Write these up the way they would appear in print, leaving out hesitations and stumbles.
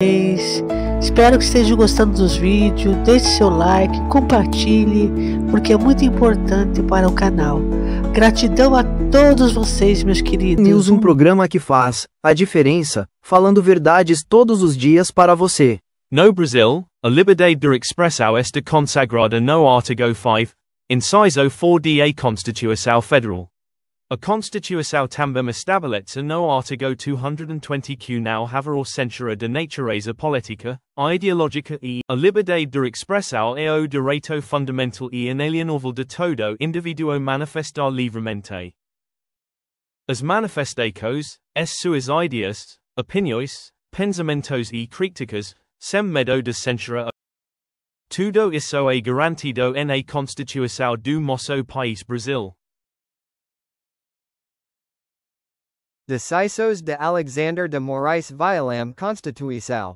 Espero que estejam gostando dos vídeos, deixe seu like, compartilhe, porque é muito importante para o canal. Gratidão a todos vocês, meus queridos. News, um programa que faz a diferença, falando verdades todos os dias para você. No Brasil, a liberdade de expressão está consagrada no artigo 5, inciso 4 da Constituição Federal. A Constituição também estabelece no artigo 220 que não haverá censura de natureza política, ideológica e a liberdade de expressão é o direito fundamental e inalienável de todo indivíduo manifestar livremente. As manifestações, as suas ideias, opiniões, pensamentos e críticas, sem medo de censura. Tudo isso é garantido na Constituição do nosso país Brasil. Decisos de Alexander de Moraes Vilam Constituição.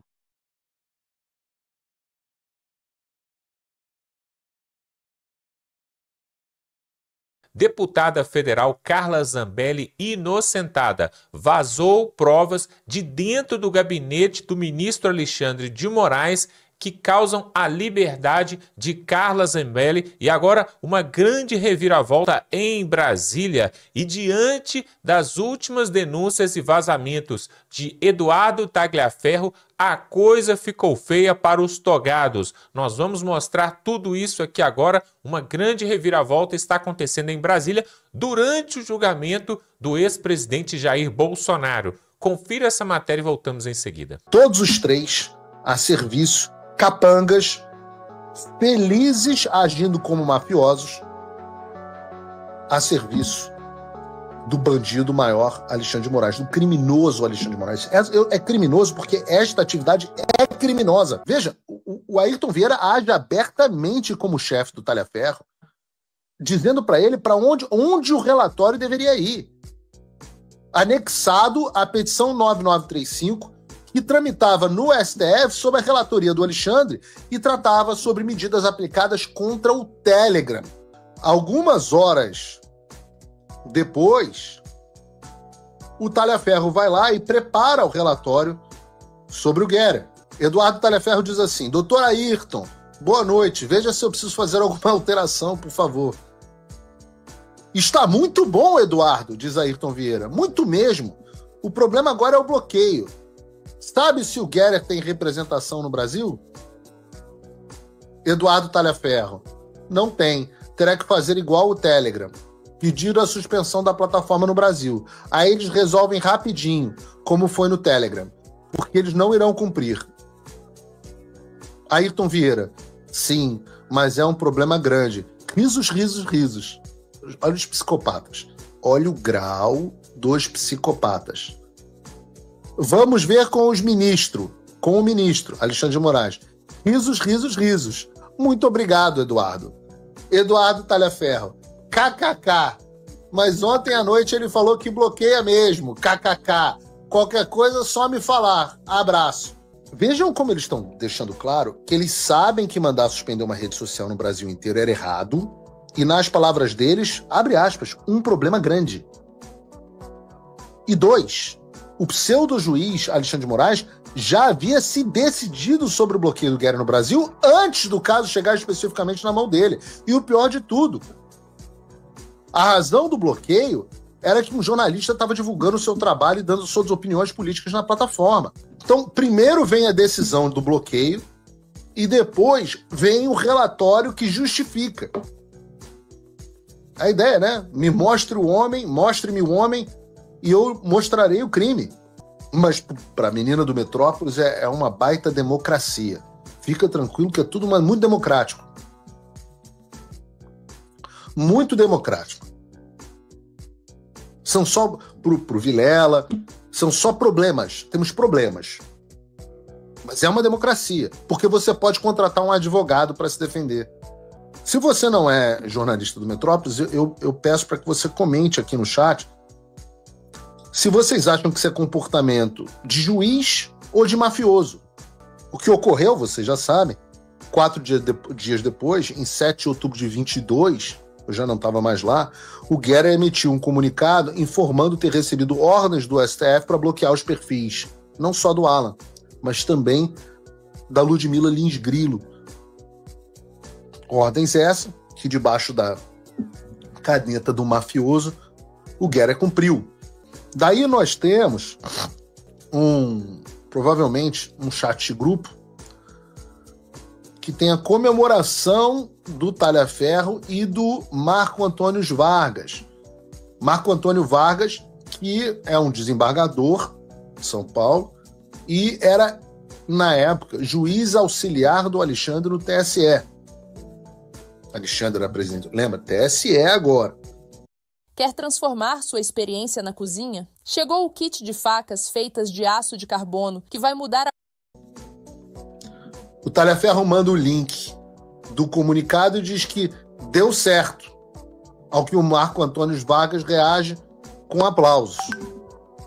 Deputada federal Carla Zambelli, inocentada, vazou provas de dentro do gabinete do ministro Alexandre de Moraes que causam a liberdade de Carla Zambelli e agora uma grande reviravolta em Brasília. E diante das últimas denúncias e vazamentos de Eduardo Tagliaferro, a coisa ficou feia para os togados. Nós vamos mostrar tudo isso aqui agora. Uma grande reviravolta está acontecendo em Brasília durante o julgamento do ex-presidente Jair Bolsonaro. Confira essa matéria e voltamos em seguida. Todos os três a serviço, capangas, felizes agindo como mafiosos, a serviço do bandido maior Alexandre de Moraes, do criminoso Alexandre de Moraes. É criminoso porque esta atividade é criminosa. Veja, o Ayrton Vieira age abertamente como chefe do Tagliaferro, dizendo para ele para onde o relatório deveria ir. Anexado à petição 9935, que tramitava no STF sob a relatoria do Alexandre e tratava sobre medidas aplicadas contra o Telegram. Algumas horas depois, o Tagliaferro vai lá e prepara o relatório sobre o Guerra. Eduardo Tagliaferro diz assim: doutor Ayrton, boa noite, veja se eu preciso fazer alguma alteração, por favor. Está muito bom, Eduardo, diz Ayrton Vieira, muito mesmo. O problema agora é o bloqueio. Sabe se o Guerra tem representação no Brasil? Eduardo Tagliaferro: não tem. Terá que fazer igual o Telegram. Pedir a suspensão da plataforma no Brasil. Aí eles resolvem rapidinho, como foi no Telegram. Porque eles não irão cumprir. Ayrton Vieira: sim, mas é um problema grande. Risos, risos, risos. Olha os psicopatas. Olha o grau dos psicopatas. Vamos ver com o ministro, Alexandre de Moraes. Risos, risos, risos. Muito obrigado, Eduardo. Eduardo Tagliaferro: kkk. Mas ontem à noite ele falou que bloqueia mesmo. Kkk. Qualquer coisa, só me falar. Abraço. Vejam como eles estão deixando claro que eles sabem que mandar suspender uma rede social no Brasil inteiro era errado. E nas palavras deles, abre aspas, um problema grande. E 2, o pseudo-juiz Alexandre de Moraes já havia se decidido sobre o bloqueio do Guerra no Brasil antes do caso chegar especificamente na mão dele. E o pior de tudo, a razão do bloqueio era que um jornalista estava divulgando o seu trabalho e dando suas opiniões políticas na plataforma. Então, primeiro vem a decisão do bloqueio e depois vem o relatório que justifica. A ideia, né? Me mostre o homem, mostre-me o homem e eu mostrarei o crime. Mas para a menina do Metrópolis é uma baita democracia. Fica tranquilo que é tudo muito democrático. Muito democrático. São só, pro Vilela, são só problemas. Temos problemas. Mas é uma democracia, porque você pode contratar um advogado para se defender. Se você não é jornalista do Metrópolis, eu peço para que você comente aqui no chat se vocês acham que isso é comportamento de juiz ou de mafioso. O que ocorreu, vocês já sabem, 4 dias depois, em 7 de outubro de 22, eu já não estava mais lá, o Guerra emitiu um comunicado informando ter recebido ordens do STF para bloquear os perfis, não só do Alan, mas também da Ludmila Lins Grilo. Ordens essas que, debaixo da caneta do mafioso, o Guerra cumpriu. Daí nós temos provavelmente um chat de grupo que tem a comemoração do Talhaferro e do Marco Antônio Vargas. Marco Antônio Vargas, que é um desembargador de São Paulo e era, na época, juiz auxiliar do Alexandre no TSE. Alexandre era presidente, lembra? TSE agora. Quer transformar sua experiência na cozinha? Chegou o kit de facas feitas de aço de carbono, que vai mudar a... O Talhaferro manda o link do comunicado e diz que deu certo, ao que o Marco Antônio Vargas reage com aplausos.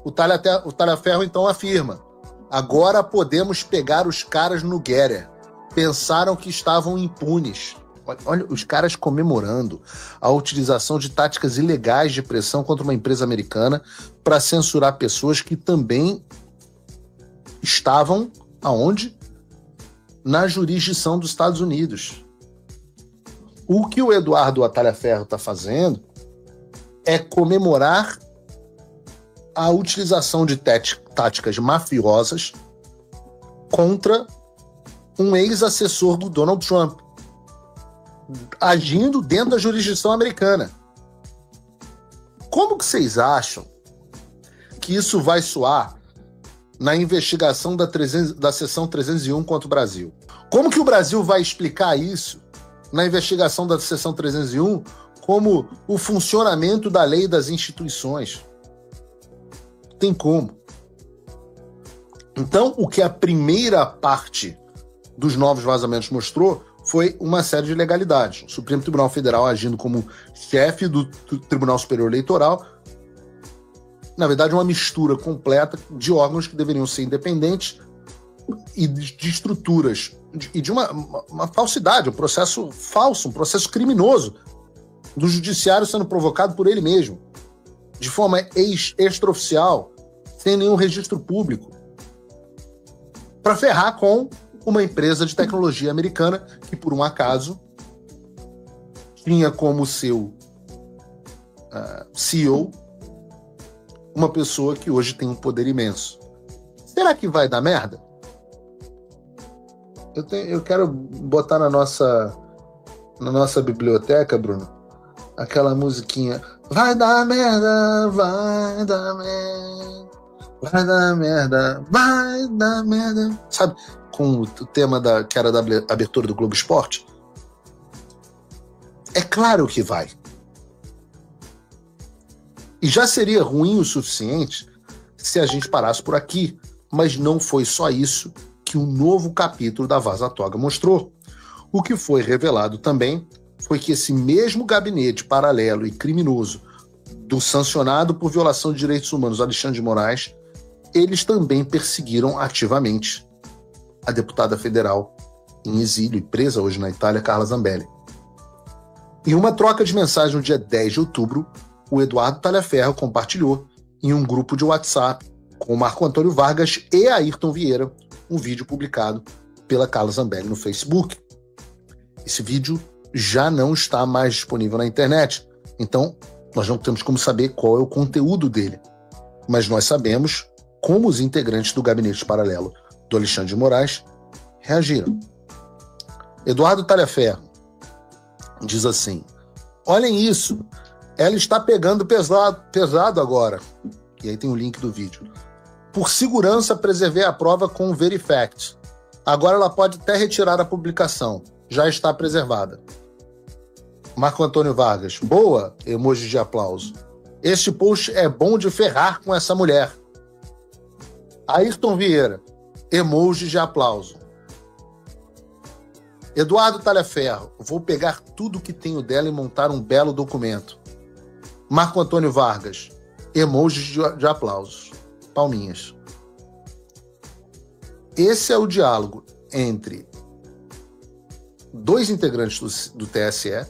O Talhaferro então afirma: agora podemos pegar os caras no Guerra. Pensaram que estavam impunes. Olha, os caras comemorando a utilização de táticas ilegais de pressão contra uma empresa americana para censurar pessoas que também estavam aonde? Na jurisdição dos Estados Unidos. O que o Eduardo Talhaferro está fazendo é comemorar a utilização de táticas mafiosas contra um ex-assessor do Donald Trump, agindo dentro da jurisdição americana. Como que vocês acham que isso vai soar na investigação da seção 301 contra o Brasil? Como que o Brasil vai explicar isso na investigação da seção 301 como o funcionamento da lei das instituições? Tem como. Então, o que a primeira parte dos novos vazamentos mostrou foi uma série de ilegalidades. O Supremo Tribunal Federal agindo como chefe do Tribunal Superior Eleitoral, na verdade, uma mistura completa de órgãos que deveriam ser independentes e de estruturas, e de uma falsidade, um processo falso, um processo criminoso do judiciário sendo provocado por ele mesmo, de forma extraoficial, sem nenhum registro público, para ferrar com uma empresa de tecnologia americana que, por um acaso, tinha como seu CEO uma pessoa que hoje tem um poder imenso. Será que vai dar merda? Eu quero botar na nossa biblioteca, Bruno, aquela musiquinha. Vai dar merda, vai dar merda, vai dar merda, vai dar merda. Sabe, com o tema que era da abertura do Globo Esporte? É claro que vai. E já seria ruim o suficiente se a gente parasse por aqui, mas não foi só isso que o novo capítulo da Vaza Toga mostrou. O que foi revelado também foi que esse mesmo gabinete paralelo e criminoso do sancionado por violação de direitos humanos Alexandre de Moraes, eles também perseguiram ativamente a deputada federal em exílio e presa hoje na Itália, Carla Zambelli. Em uma troca de mensagem no dia 10 de outubro, o Eduardo Talhaferro compartilhou em um grupo de WhatsApp com o Marco Antônio Vargas e Ayrton Vieira um vídeo publicado pela Carla Zambelli no Facebook. Esse vídeo já não está mais disponível na internet, então nós não temos como saber qual é o conteúdo dele, mas nós sabemos como os integrantes do gabinete paralelo do Alexandre de Moraes reagiram. Eduardo Talhaferro diz assim: olhem isso, ela está pegando pesado agora. E aí tem o link do vídeo. Por segurança, preservei a prova com o Verifact. Agora ela pode até retirar a publicação. Já está preservada. Marco Antônio Vargas. Boa, emoji de aplauso. Este post é bom de ferrar com essa mulher. Ayrton Vieira. Emoji de aplauso. Eduardo Talhaferro. Vou pegar tudo que tenho dela e montar um belo documento. Marco Antônio Vargas. Emojis de aplausos. Palminhas. Esse é o diálogo entre dois integrantes do TSE,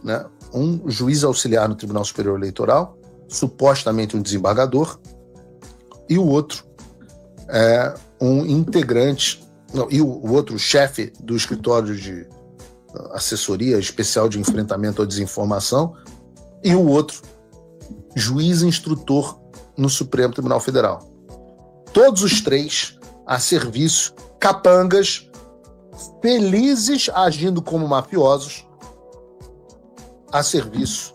né? Um juiz auxiliar no Tribunal Superior Eleitoral, supostamente um desembargador, e o outro um integrante, e o outro chefe do escritório de assessoria especial de enfrentamento à desinformação, e o outro juiz instrutor no Supremo Tribunal Federal. Todos os três a serviço, capangas, felizes agindo como mafiosos, a serviço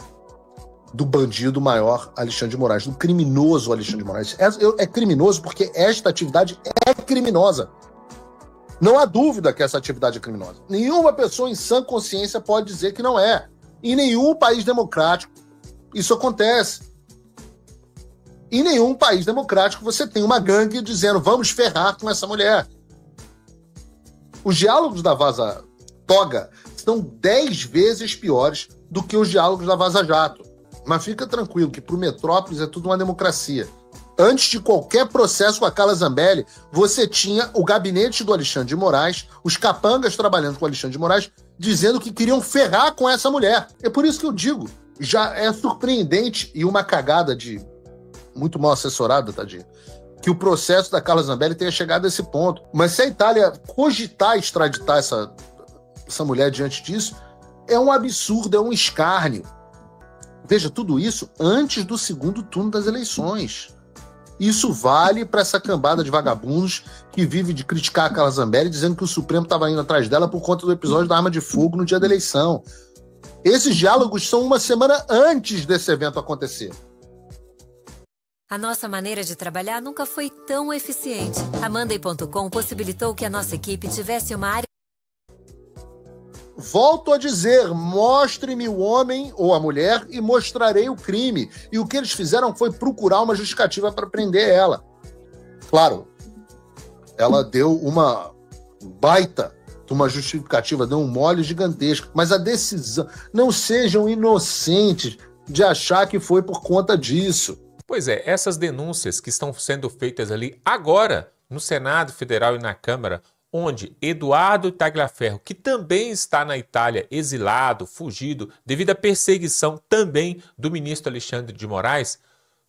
do bandido maior Alexandre de Moraes, do criminoso Alexandre de Moraes. É criminoso porque esta atividade é criminosa. Não há dúvida que essa atividade é criminosa. Nenhuma pessoa em sã consciência pode dizer que não é. Em nenhum país democrático isso acontece. Em nenhum país democrático você tem uma gangue dizendo vamos ferrar com essa mulher. Os diálogos da Vaza Toga são 10 vezes piores do que os diálogos da Vaza Jato. Mas fica tranquilo que para o Metrópolis é tudo uma democracia. Antes de qualquer processo com a Carla Zambelli, você tinha o gabinete do Alexandre de Moraes, os capangas trabalhando com o Alexandre de Moraes, dizendo que queriam ferrar com essa mulher. É por isso que eu digo, já é surpreendente e uma cagada de muito mal assessorada, tadinho, que o processo da Carla Zambelli tenha chegado a esse ponto. Mas se a Itália cogitar extraditar essa mulher diante disso, é um absurdo, é um escárnio. Veja, tudo isso antes do segundo turno das eleições. Isso vale para essa cambada de vagabundos que vive de criticar a Carla Zambelli, dizendo que o Supremo estava indo atrás dela por conta do episódio da arma de fogo no dia da eleição. Esses diálogos são uma semana antes desse evento acontecer. A nossa maneira de trabalhar nunca foi tão eficiente. A Monday.com possibilitou que a nossa equipe tivesse uma área... Volto a dizer, mostre-me o homem ou a mulher e mostrarei o crime. E o que eles fizeram foi procurar uma justificativa para prender ela. Claro, ela deu uma baita de uma justificativa, deu um mole gigantesco. Mas a decisão... Não sejam inocentes de achar que foi por conta disso. Pois é, essas denúncias que estão sendo feitas ali agora, no Senado Federal e na Câmara, onde Eduardo Tagliaferro, que também está na Itália, exilado, fugido, devido à perseguição também do ministro Alexandre de Moraes,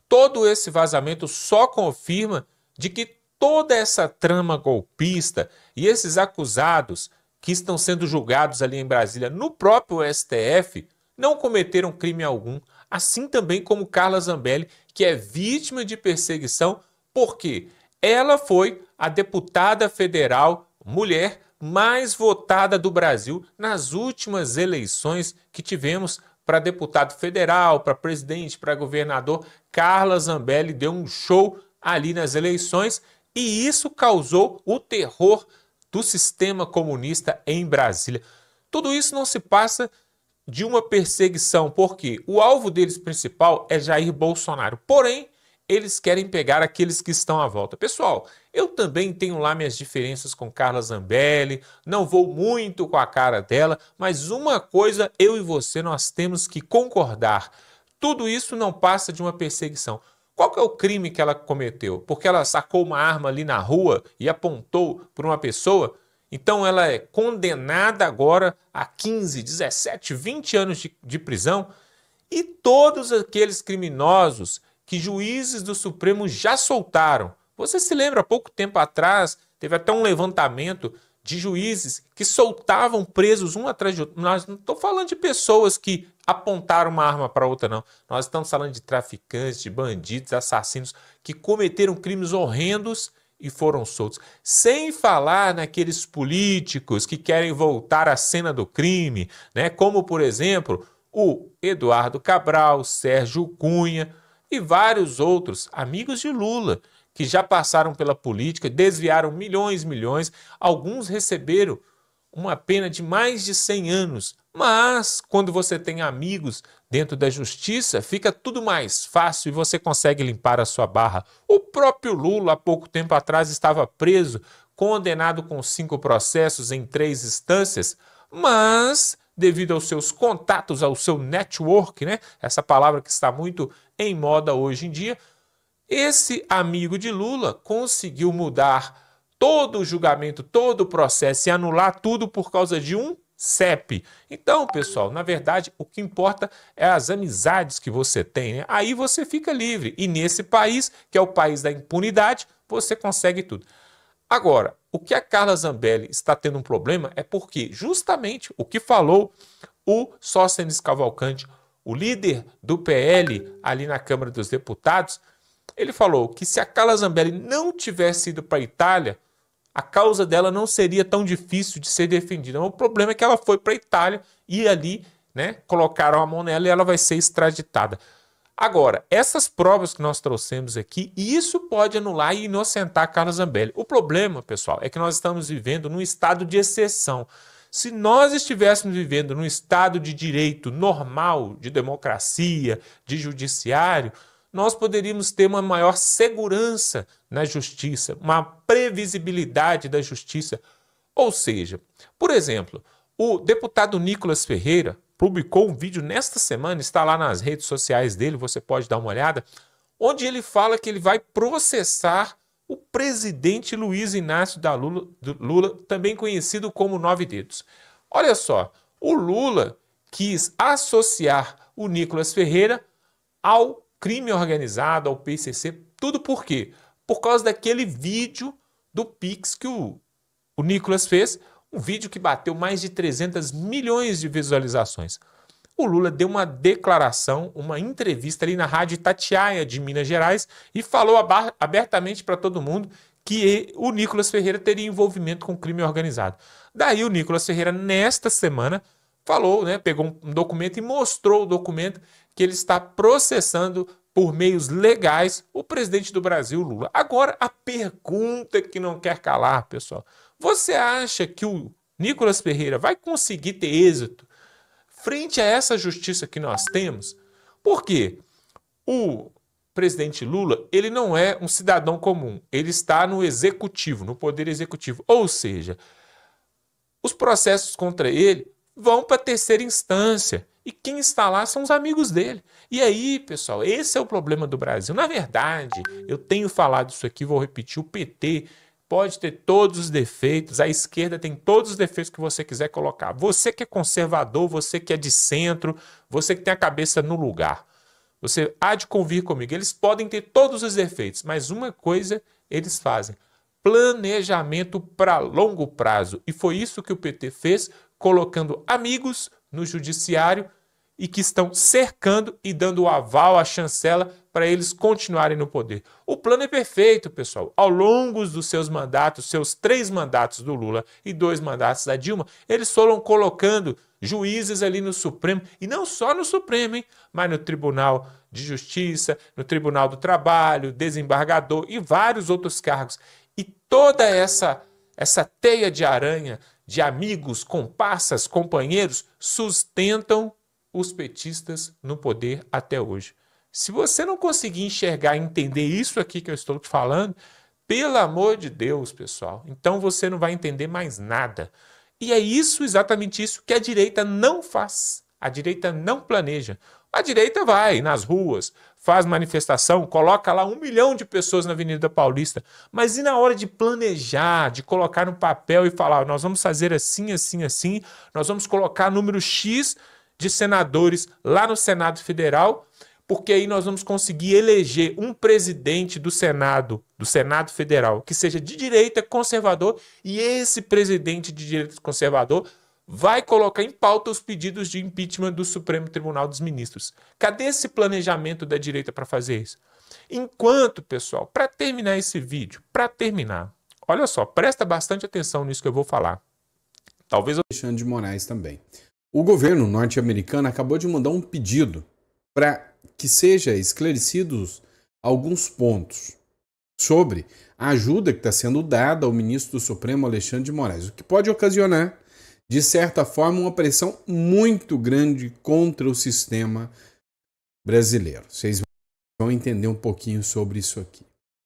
todo esse vazamento só confirma de que toda essa trama golpista e esses acusados que estão sendo julgados ali em Brasília no próprio STF não cometeram crime algum, assim também como Carla Zambelli, que é vítima de perseguição porque ela foi a deputada federal mulher mais votada do Brasil nas últimas eleições que tivemos para deputado federal, para presidente, para governador. Carla Zambelli deu um show ali nas eleições e isso causou o terror do sistema comunista em Brasília. Tudo isso não se passa de uma perseguição, porque o alvo deles principal é Jair Bolsonaro. Porém, eles querem pegar aqueles que estão à volta. Pessoal, eu também tenho lá minhas diferenças com Carla Zambelli, não vou muito com a cara dela, mas uma coisa eu e você nós temos que concordar. Tudo isso não passa de uma perseguição. Qual que é o crime que ela cometeu? Porque ela sacou uma arma ali na rua e apontou para uma pessoa? Então ela é condenada agora a 15, 17, 20 anos de prisão? E todos aqueles criminosos que juízes do Supremo já soltaram. Você se lembra, há pouco tempo atrás, teve até um levantamento de juízes que soltavam presos um atrás de outro. Nós não estamos falando de pessoas que apontaram uma arma para outra, não. Nós estamos falando de traficantes, de bandidos, assassinos que cometeram crimes horrendos e foram soltos. Sem falar naqueles políticos que querem voltar à cena do crime, né? Como, por exemplo, o Eduardo Cabral, Sérgio Cunha e vários outros amigos de Lula, que já passaram pela política, desviaram milhões, alguns receberam uma pena de mais de 100 anos. Mas, quando você tem amigos dentro da justiça, fica tudo mais fácil e você consegue limpar a sua barra. O próprio Lula, há pouco tempo atrás, estava preso, condenado com 5 processos em 3 instâncias, mas, devido aos seus contatos, ao seu network, né? Essa palavra que está muito em moda hoje em dia, esse amigo de Lula conseguiu mudar todo o julgamento, todo o processo e anular tudo por causa de um CEP. Então, pessoal, na verdade, o que importa é as amizades que você tem, né? Aí você fica livre. E nesse país, que é o país da impunidade, você consegue tudo. Agora, o que a Carla Zambelli está tendo um problema é porque justamente o que falou o Sóstenes Cavalcanti, o líder do PL ali na Câmara dos Deputados, ele falou que se a Carla Zambelli não tivesse ido para a Itália, a causa dela não seria tão difícil de ser defendida. O problema é que ela foi para a Itália e ali, né, colocaram a mão nela e ela vai ser extraditada. Agora, essas provas que nós trouxemos aqui, isso pode anular e inocentar a Carla Zambelli. O problema, pessoal, é que nós estamos vivendo num estado de exceção. Se nós estivéssemos vivendo num estado de direito normal, de democracia, de judiciário, nós poderíamos ter uma maior segurança na justiça, uma previsibilidade da justiça. Ou seja, por exemplo, o deputado Nicolas Ferreira publicou um vídeo nesta semana, está lá nas redes sociais dele, você pode dar uma olhada, onde ele fala que ele vai processar o presidente Luiz Inácio Lula, também conhecido como Nove Dedos. Olha só, o Lula quis associar o Nicolas Ferreira ao crime organizado, ao PCC, tudo por quê? Por causa daquele vídeo do Pix que o Nicolas fez, um vídeo que bateu mais de 300 milhões de visualizações. O Lula deu uma declaração, uma entrevista ali na Rádio Itatiaia de Minas Gerais e falou abertamente para todo mundo que o Nicolas Ferreira teria envolvimento com crime organizado. Daí o Nicolas Ferreira, nesta semana, falou, né, pegou um documento e mostrou o documento que ele está processando por meios legais o presidente do Brasil, Lula. Agora, a pergunta que não quer calar, pessoal. Você acha que o Nicolas Ferreira vai conseguir ter êxito frente a essa justiça que nós temos? Por quê? O presidente Lula, ele não é um cidadão comum. Ele está no executivo, no poder executivo. Ou seja, os processos contra ele vão para a terceira instância. E quem está lá são os amigos dele. E aí, pessoal, esse é o problema do Brasil. Na verdade, eu tenho falado isso aqui, vou repetir, o PT pode ter todos os defeitos, a esquerda tem todos os defeitos que você quiser colocar. Você que é conservador, você que é de centro, você que tem a cabeça no lugar. Você há de convir comigo. Eles podem ter todos os defeitos, mas uma coisa eles fazem: planejamento para longo prazo. E foi isso que o PT fez, colocando amigos no judiciário e que estão cercando e dando o aval, a chancela para eles continuarem no poder. O plano é perfeito, pessoal. Ao longo dos seus mandatos, seus 3 mandatos do Lula e 2 mandatos da Dilma, eles foram colocando juízes ali no Supremo, e não só no Supremo, hein? Mas no Tribunal de Justiça, no Tribunal do Trabalho, desembargador e vários outros cargos. E toda essa teia de aranha de amigos, comparsas, companheiros, sustentam os petistas no poder até hoje. Se você não conseguir enxergar e entender isso aqui que eu estou te falando, pelo amor de Deus, pessoal, então você não vai entender mais nada. E é isso, exatamente isso, que a direita não faz. A direita não planeja. A direita vai nas ruas, faz manifestação, coloca lá 1 milhão de pessoas na Avenida Paulista. Mas e na hora de planejar, de colocar no papel e falar, nós vamos fazer assim, assim, assim, nós vamos colocar número X de senadores lá no Senado Federal, porque aí nós vamos conseguir eleger um presidente do Senado Federal, que seja de direita, conservador, e esse presidente de direita conservador vai colocar em pauta os pedidos de impeachment do Supremo Tribunal dos Ministros. Cadê esse planejamento da direita para fazer isso? Enquanto, pessoal, para terminar esse vídeo, olha só, presta bastante atenção nisso que eu vou falar. Talvez Alexandre de Moraes também. O governo norte-americano acabou de mandar um pedido para que sejam esclarecidos alguns pontos sobre a ajuda que está sendo dada ao ministro do Supremo, Alexandre de Moraes, o que pode ocasionar, de certa forma, uma pressão muito grande contra o sistema brasileiro. Vocês vão entender um pouquinho sobre isso aqui.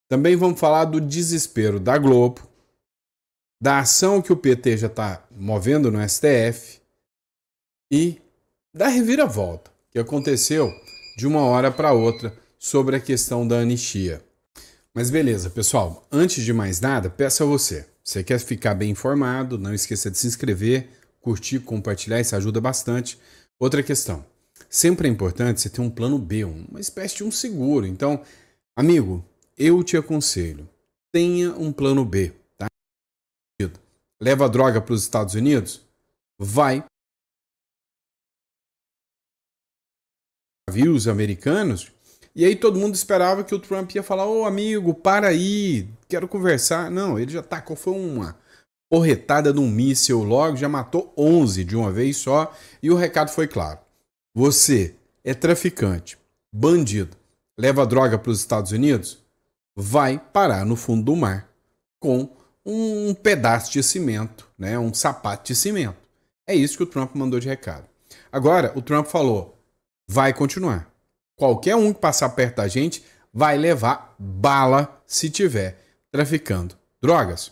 Também vamos falar do desespero da Globo, da ação que o PT já está movendo no STF e da reviravolta que aconteceu de uma hora para outra sobre a questão da anistia. Mas beleza, pessoal, antes de mais nada, peço a você quer ficar bem informado, não esqueça de se inscrever, curtir, compartilhar, isso ajuda bastante. Outra questão, sempre é importante você ter um plano B, uma espécie de um seguro. Então, amigo, eu te aconselho, tenha um plano B. Tá? Leva a droga para os Estados Unidos? Vai. Viu os americanos? E aí todo mundo esperava que o Trump ia falar: ô amigo, para aí, quero conversar. Não, ele já tacou, foi uma porretada de um míssil logo, já matou 11 de uma vez só, e o recado foi claro. Você é traficante, bandido, leva droga para os Estados Unidos? Vai parar no fundo do mar com um pedaço de cimento, né? Um sapato de cimento. É isso que o Trump mandou de recado. Agora, o Trump falou: vai continuar. Qualquer um que passar perto da gente vai levar bala se tiver traficando drogas.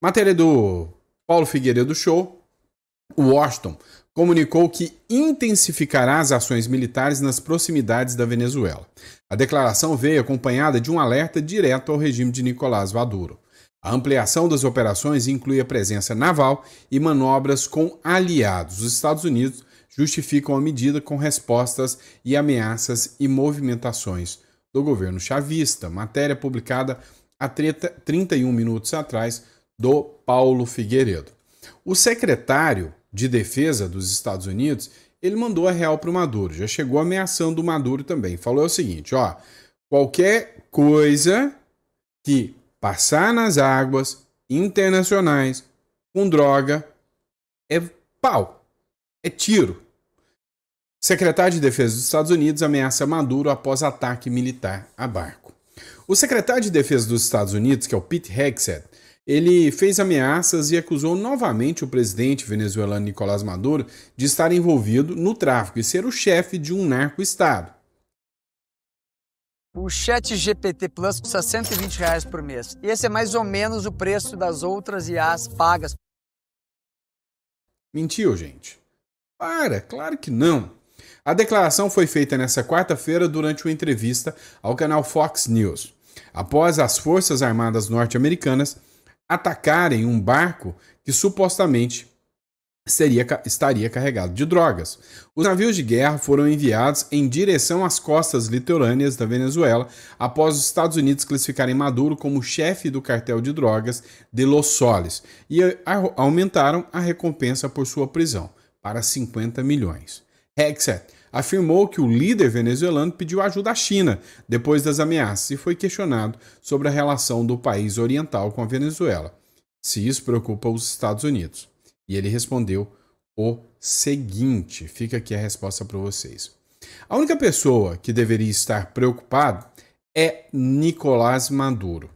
Matéria do Paulo Figueiredo Show. O Washington comunicou que intensificará as ações militares nas proximidades da Venezuela. A declaração veio acompanhada de um alerta direto ao regime de Nicolás Maduro. A ampliação das operações inclui a presença naval e manobras com aliados. Os Estados Unidos justificam a medida com respostas e ameaças e movimentações do governo chavista. Matéria publicada há 31 minutos atrás do Paulo Figueiredo. O secretário de Defesa dos Estados Unidos, ele mandou a real para o Maduro, já chegou ameaçando o Maduro também. Falou o seguinte, ó, qualquer coisa que passar nas águas internacionais com droga é pau, é tiro. Secretário de Defesa dos Estados Unidos ameaça Maduro após ataque militar a barco. O secretário de Defesa dos Estados Unidos, que é o Pete Hegseth, ele fez ameaças e acusou novamente o presidente venezuelano Nicolás Maduro de estar envolvido no tráfico e ser o chefe de um narco-estado. O ChatGPT Plus custa R$120 por mês. E esse é mais ou menos o preço das outras IAs pagas. Mentiu, gente? Claro que não. A declaração foi feita nesta quarta-feira durante uma entrevista ao canal Fox News, após as Forças Armadas norte-americanas atacarem um barco que supostamente estaria carregado de drogas. Os navios de guerra foram enviados em direção às costas litorâneas da Venezuela após os Estados Unidos classificarem Maduro como chefe do cartel de drogas de Los Soles e aumentaram a recompensa por sua prisão para 50 milhões. Hegseth afirmou que o líder venezuelano pediu ajuda à China depois das ameaças e foi questionado sobre a relação do país oriental com a Venezuela, se isso preocupa os Estados Unidos. E ele respondeu o seguinte, fica aqui a resposta para vocês. A única pessoa que deveria estar preocupado é Nicolás Maduro,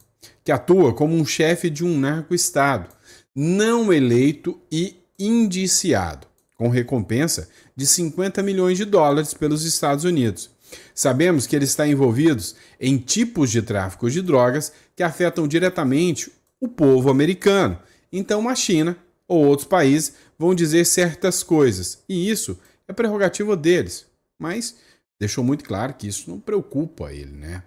que atua como um chefe de um narco-estado, não eleito e indiciado, com recompensa de 50 milhões de dólares pelos Estados Unidos. Sabemos que ele está envolvido em tipos de tráfico de drogas que afetam diretamente o povo americano. Então a China ou outros países vão dizer certas coisas, e isso é prerrogativa deles. Mas deixou muito claro que isso não preocupa ele, né?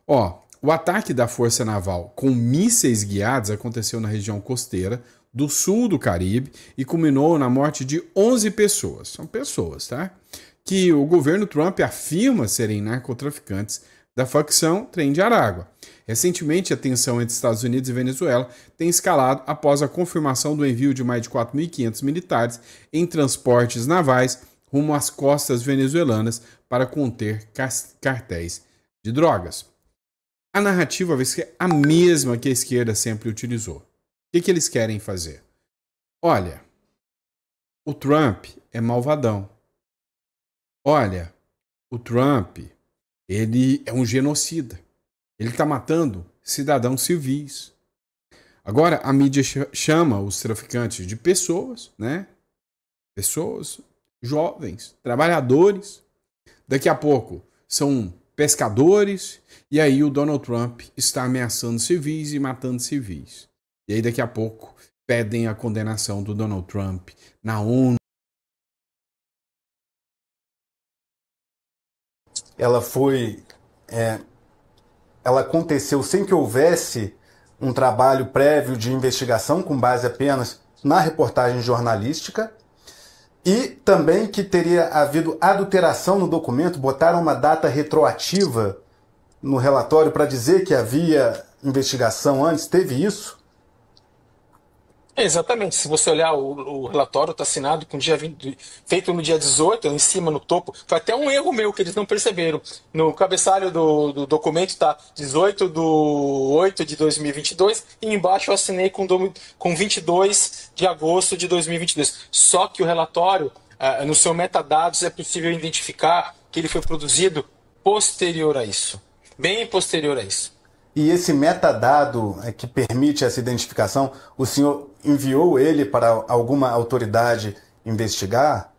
O ataque da Força Naval com mísseis guiados aconteceu na região costeira do sul do Caribe e culminou na morte de 11 pessoas. São pessoas, tá? Que o governo Trump afirma serem narcotraficantes da facção Trem de Aragua. Recentemente, a tensão entre Estados Unidos e Venezuela tem escalado após a confirmação do envio de mais de 4.500 militares em transportes navais rumo às costas venezuelanas para conter cartéis de drogas. A narrativa vai ser a mesma que a esquerda sempre utilizou. O que eles querem fazer? Olha, o Trump é malvadão. Olha, o Trump, ele é um genocida. Ele está matando cidadãos civis. Agora, a mídia chama os traficantes de pessoas, né? Pessoas jovens, trabalhadores. Daqui a pouco são pescadores. E aí o Donald Trump está ameaçando civis e matando civis. E aí daqui a pouco pedem a condenação do Donald Trump na ONU. Ela aconteceu sem que houvesse um trabalho prévio de investigação com base apenas na reportagem jornalística e também que teria havido adulteração no documento, botaram uma data retroativa no relatório para dizer que havia investigação antes? Teve isso? Exatamente. Se você olhar o relatório, está assinado com feito no dia 18, em cima, no topo. Foi até um erro meu que eles não perceberam. No cabeçalho do documento está 18/8/2022 e embaixo eu assinei com 22 de agosto de 2022. Só que o relatório, no seu metadados, é possível identificar que ele foi produzido posterior a isso. Bem posterior a isso. E esse metadado que permite essa identificação, o senhor enviou ele para alguma autoridade investigar?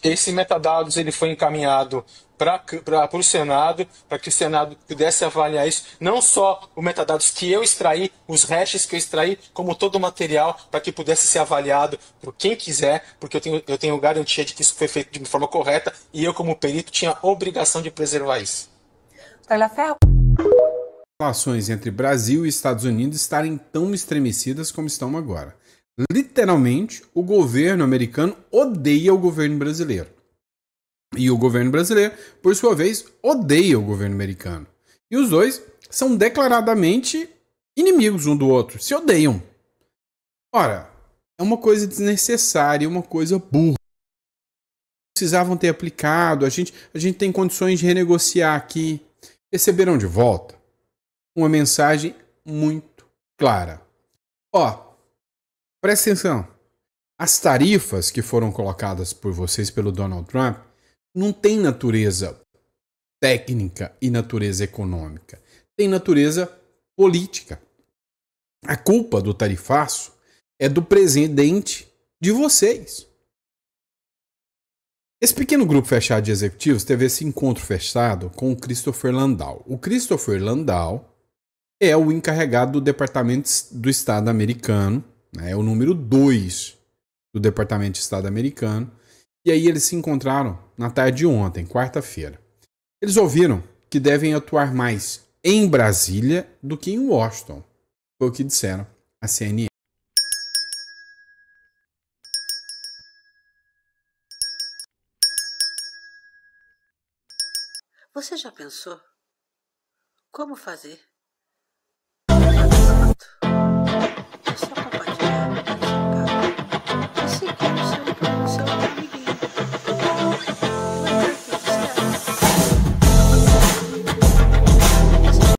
Esse metadados ele foi encaminhado para o Senado, para que o Senado pudesse avaliar isso, não só o metadados que eu extraí, os hashes que eu extraí, como todo o material, para que pudesse ser avaliado por quem quiser, porque eu tenho garantia de que isso foi feito de forma correta e eu, como perito, tinha a obrigação de preservar isso. Relações entre Brasil e Estados Unidos estarem tão estremecidas como estão agora. Literalmente, o governo americano odeia o governo brasileiro. E o governo brasileiro, por sua vez, odeia o governo americano. E os dois são declaradamente inimigos um do outro, se odeiam. Ora, é uma coisa desnecessária, uma coisa burra. Precisavam ter aplicado, a gente tem condições de renegociar aqui. Receberam de volta uma mensagem muito clara. Presta atenção. As tarifas que foram colocadas por vocês pelo Donald Trump não têm natureza técnica e natureza econômica. Tem natureza política. A culpa do tarifaço é do presidente de vocês. Esse pequeno grupo fechado de executivos teve esse encontro fechado com o Christopher Landau. O Christopher Landau é o encarregado do Departamento do Estado americano, né? É o número 2 do Departamento de Estado americano. E aí eles se encontraram na tarde de ontem, quarta-feira. Eles ouviram que devem atuar mais em Brasília do que em Washington. Foi o que disseram à CNN. Você já pensou como fazer